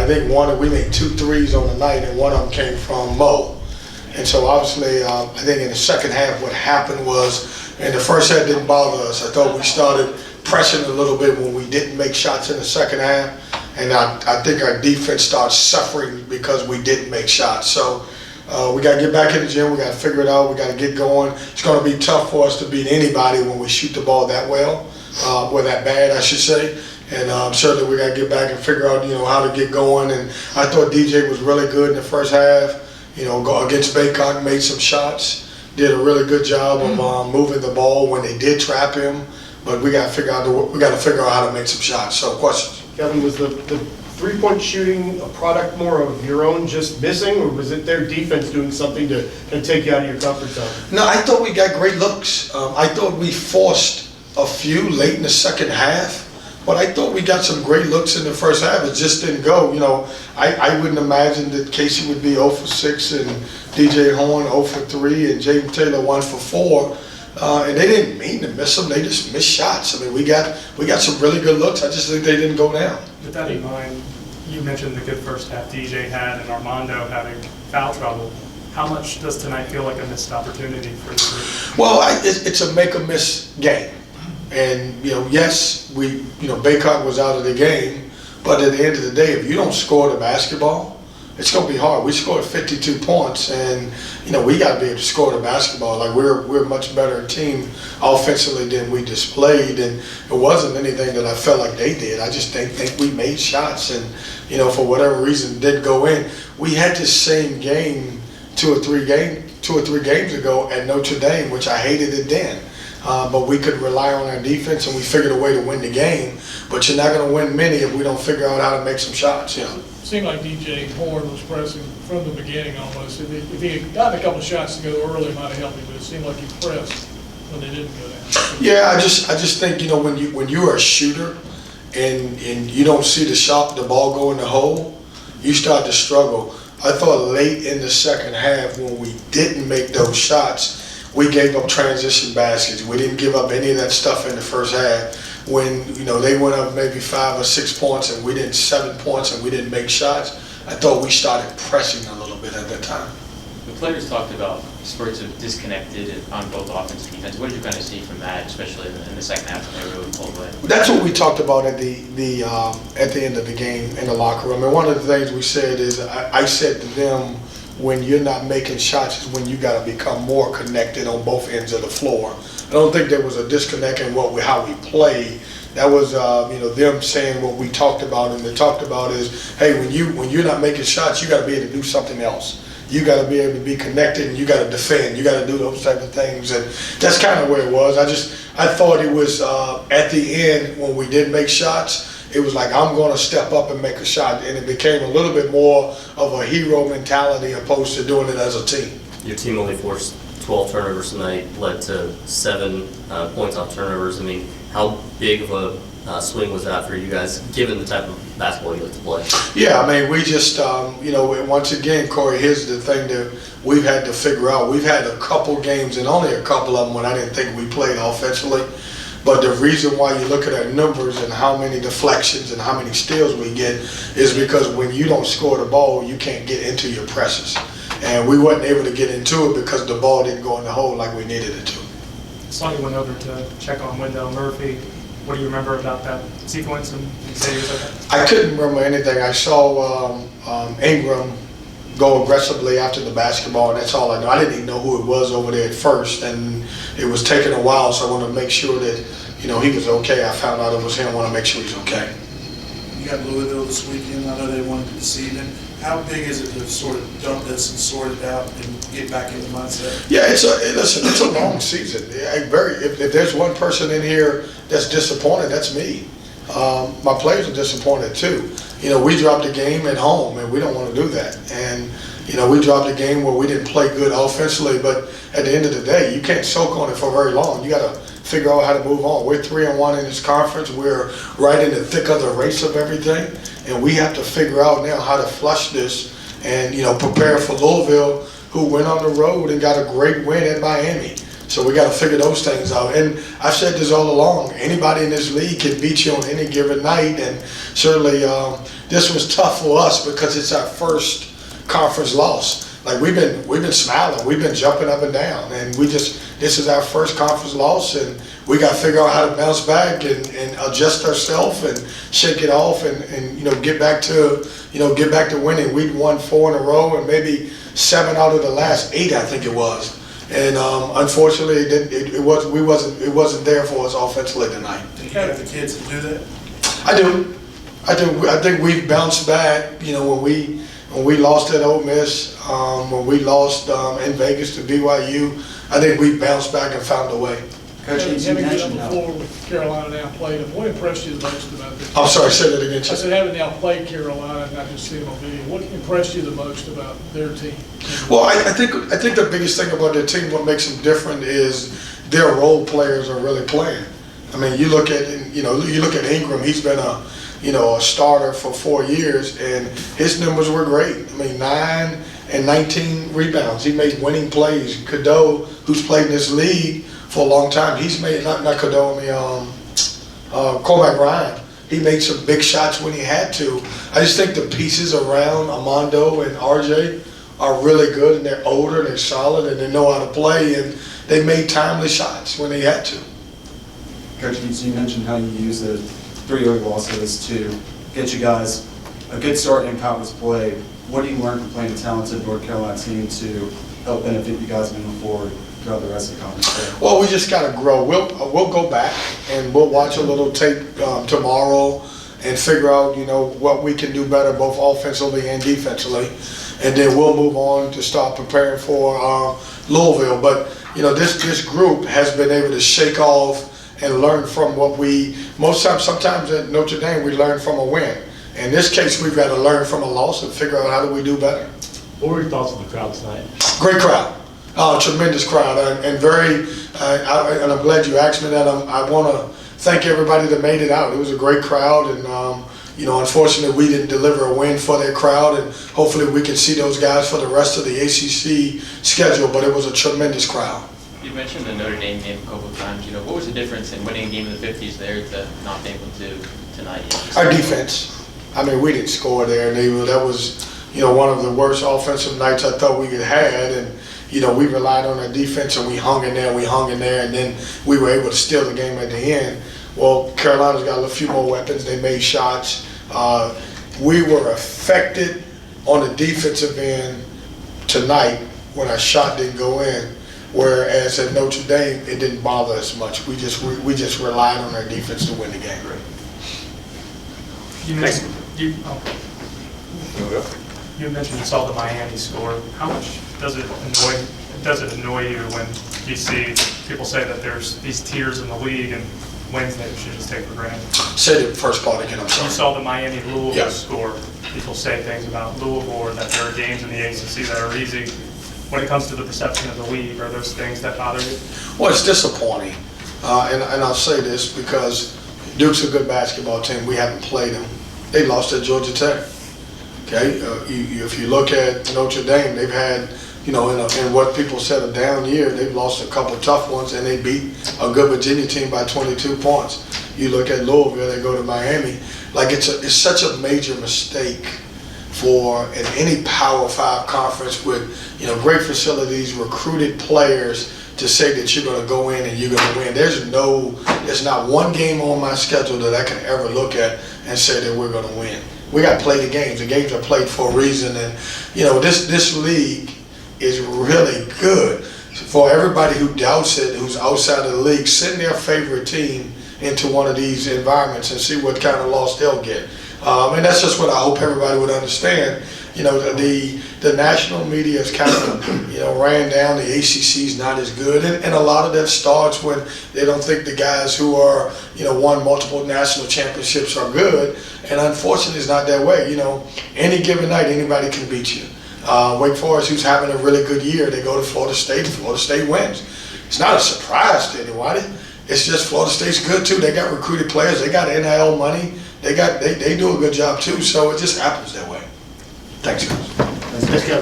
think we made 2 threes on the night, and one of them came from Mo. And so obviously, I think in the second half, what happened was, in the first half didn't bother us. I thought we started pressing a little bit when we didn't make shots in the second half. And I think our defense started suffering because we didn't make shots. So we got to get back in the gym. We got to figure it out. We got to get going. It's going to be tough for us to beat anybody when we shoot the ball that well, or that bad, I should say. And certainly we got to get back and figure out, how to get going. And I thought DJ was really good in the first half. Go against Baycott, made some shots, did a really good job of moving the ball when they did trap him. But we got to figure out how to make some shots. So questions. Kevin, was the three-point shooting a product more of your own just missing, or was it their defense doing something to take you out of your comfort zone? No, I thought we got great looks. I thought we forced a few late in the second half. But I thought we got some great looks in the first half. It just didn't go. I wouldn't imagine that Casey would be 0 for 6 and DJ Horn 0 for 3 and Jaden Taylor 1 for 4. And they didn't mean to miss them. They just missed shots. I mean, we got some really good looks. I just think they didn't go down. With that in mind, you mentioned the good first half DJ had and Armando having foul trouble. How much does tonight feel like a missed opportunity for the group? Well, it's a make or miss game. And, yes, Baycott was out of the game, but at the end of the day, if you don't score the basketball, it's going to be hard. We scored 52 points, and, we got to be able to score the basketball. Like, we're a much better team offensively than we displayed, and it wasn't anything that I felt like they did. I just think we made shots, and, for whatever reason, didn't go in. We had this same game 2 or 3 games ago at Notre Dame, which I hated it then. But we could rely on our defense, and we figured a way to win the game. But you're not going to win many if we don't figure out how to make some shots. It seemed like DJ Horn was pressing from the beginning almost. If he had gotten a couple of shots to go early, it might have helped him, but it seemed like he pressed when they didn't go down. Yeah, I just think, when you're a shooter and you don't see the ball go in the hole, you start to struggle. I thought late in the second half when we didn't make those shots, we gave up transition baskets. We didn't give up any of that stuff in the first half. When they went up maybe 5 or 6 points and we did 7 points and we didn't make shots, I thought we started pressing a little bit at that time. The players talked about spurts of disconnected on both offense and defense. What did you kind of see from that, especially in the second half when they really pulled away? That's what we talked about at the end of the game in the locker room. And one of the things we said is I said to them, when you're not making shots is when you got to become more connected on both ends of the floor. I don't think there was a disconnect in how we played. That was them saying what we talked about, and they talked about is, hey, when you're not making shots, you got to be able to do something else. You got to be able to be connected, and you got to defend. You got to do those type of things, and that's kind of where it was. I thought it was at the end when we did make shots. It was like, I'm going to step up and make a shot, and it became a little bit more of a hero mentality opposed to doing it as a team. Your team only forced 12 turnovers tonight, led to 7 points off turnovers. I mean, how big of a swing was that for you guys, given the type of basketball you like to play? Yeah, I mean, we just, once again, Corey, here's the thing that we've had to figure out. We've had a couple games, and only a couple of them when I didn't think we played offensively. But the reason why you look at our numbers and how many deflections and how many steals we get is because when you don't score the ball, you can't get into your presses. And we wasn't able to get into it because the ball didn't go in the hole like we needed it to. Sonny went over to check on Wendell Murphy. What do you remember about that sequence? And say he was okay? I couldn't remember anything. I saw Ingram go aggressively after the basketball, and that's all I know. I didn't even know who it was over there at first, and it was taking a while, so I wanted to make sure that he was okay. I found out it was him. I want to make sure he's okay. You got Louisville this weekend. I know they wanted to deceive him. How big is it to sort of dump this and sort it out and get back in the mindset? Yeah, it's a long season. If there's one person in here that's disappointed, that's me. My players are disappointed too. We dropped a game at home, and we don't want to do that. And we dropped a game where we didn't play good offensively, but at the end of the day, you can't soak on it for very long. You got to figure out how to move on. We're 3-1 in this conference. We're right in the thick of the race of everything, and we have to figure out now how to flush this and prepare for Louisville, who went on the road and got a great win at Miami. So we got to figure those things out. And I've said this all along, anybody in this league can beat you on any given night. And certainly this was tough for us because it's our first conference loss. Like we've been smiling, we've been jumping up and down, and this is our first conference loss, and we got to figure out how to bounce back and adjust ourselves and shake it off and get back to winning. We'd won 4 in a row and maybe 7 out of the last 8, I think it was. And unfortunately, it wasn't there for us offensively tonight. Do you have the kids to do that? I do. I think we've bounced back. When we lost at Ole Miss, when we lost in Vegas to BYU, I think we bounced back and found a way. Coach, you Having been up mentioned before with Carolina now played them, what impressed you the most about this? I'm sorry, say that again. I said, having now played Carolina and not just seen them on video, what impressed you the most about their team? Well, I think the biggest thing about their team, what makes them different, is their role players are really playing. I mean, you look at Ingram. He's been a starter for 4 years, and his numbers were great. I mean, 9 and 19 rebounds. He made winning plays. Cadeau, who's played in this league for a long time, he's made not Cadeau. Cormac Ryan. He made some big shots when he had to. I just think the pieces around Armando and RJ are really good, and they're older, and they're solid, and they know how to play, and they made timely shots when they had to. Coach, you mentioned how you use the 3 early losses to get you guys a good start in conference play. What do you learn from playing a talented North Carolina team to help benefit you guys moving forward throughout the rest of the conference play? Well, we just got to grow. We'll go back and we'll watch a little tape tomorrow and figure out what we can do better both offensively and defensively, and then we'll move on to start preparing for Louisville. But this group has been able to shake off and learn from what sometimes at Notre Dame we learn from a win. In this case, we've got to learn from a loss and figure out how do we do better. What were your thoughts on the crowd tonight? Great crowd, tremendous crowd, and and I'm glad you asked me that. I want to thank everybody that made it out. It was a great crowd, and unfortunately we didn't deliver a win for their crowd, and hopefully we can see those guys for the rest of the ACC schedule. But it was a tremendous crowd. You mentioned the Notre Dame game a couple of times. What was the difference in winning a game in the 50s there to not being able to tonight? Our defense. I mean, we didn't score there. That was, one of the worst offensive nights I thought we had had. And, we relied on our defense and we hung in there, and then we were able to steal the game at the end. Well, Carolina's got a few more weapons. They made shots. We were affected on the defensive end tonight when our shot didn't go in. Whereas at Notre Dame, it didn't bother us much. We just relied on our defense to win the game. You mentioned you saw the Miami score. How much does it annoy you when you see people say that there's these tiers in the league and wins that you should just take for granted? Say the first part again, I'm sorry. You saw the Miami-Louisville Yeah. score. People say things about Louisville or that there are games in the ACC that are easy. When it comes to the perception of the league, are those things that bother you? Well, it's disappointing, and I'll say this because Duke's a good basketball team. We haven't played them. They lost at Georgia Tech. Okay, if you look at Notre Dame, they've had, in what people said a down year, they've lost a couple tough ones, and they beat a good Virginia team by 22 points. You look at Louisville, they go to Miami. Like it's such a major mistake for in any Power 5 conference with great facilities, recruited players, to say that you're going to go in and you're going to win. There's not one game on my schedule that I can ever look at and say that we're going to win. We got to play the games. The games are played for a reason, and this league is really good. For everybody who doubts it, who's outside of the league, send their favorite team into one of these environments and see what kind of loss they'll get. And that's just what I hope everybody would understand. The national media is kind of, ran down. The ACC's not as good, and a lot of that starts when they don't think the guys who are, won multiple national championships are good. And unfortunately, it's not that way. Any given night, anybody can beat you. Wake Forest, who's having a really good year, they go to Florida State, and Florida State wins. It's not a surprise to anybody. It's just Florida State's good too. They got recruited players. They got NIL money. They do a good job too. So it just happens that way. Thanks, guys. Let's go.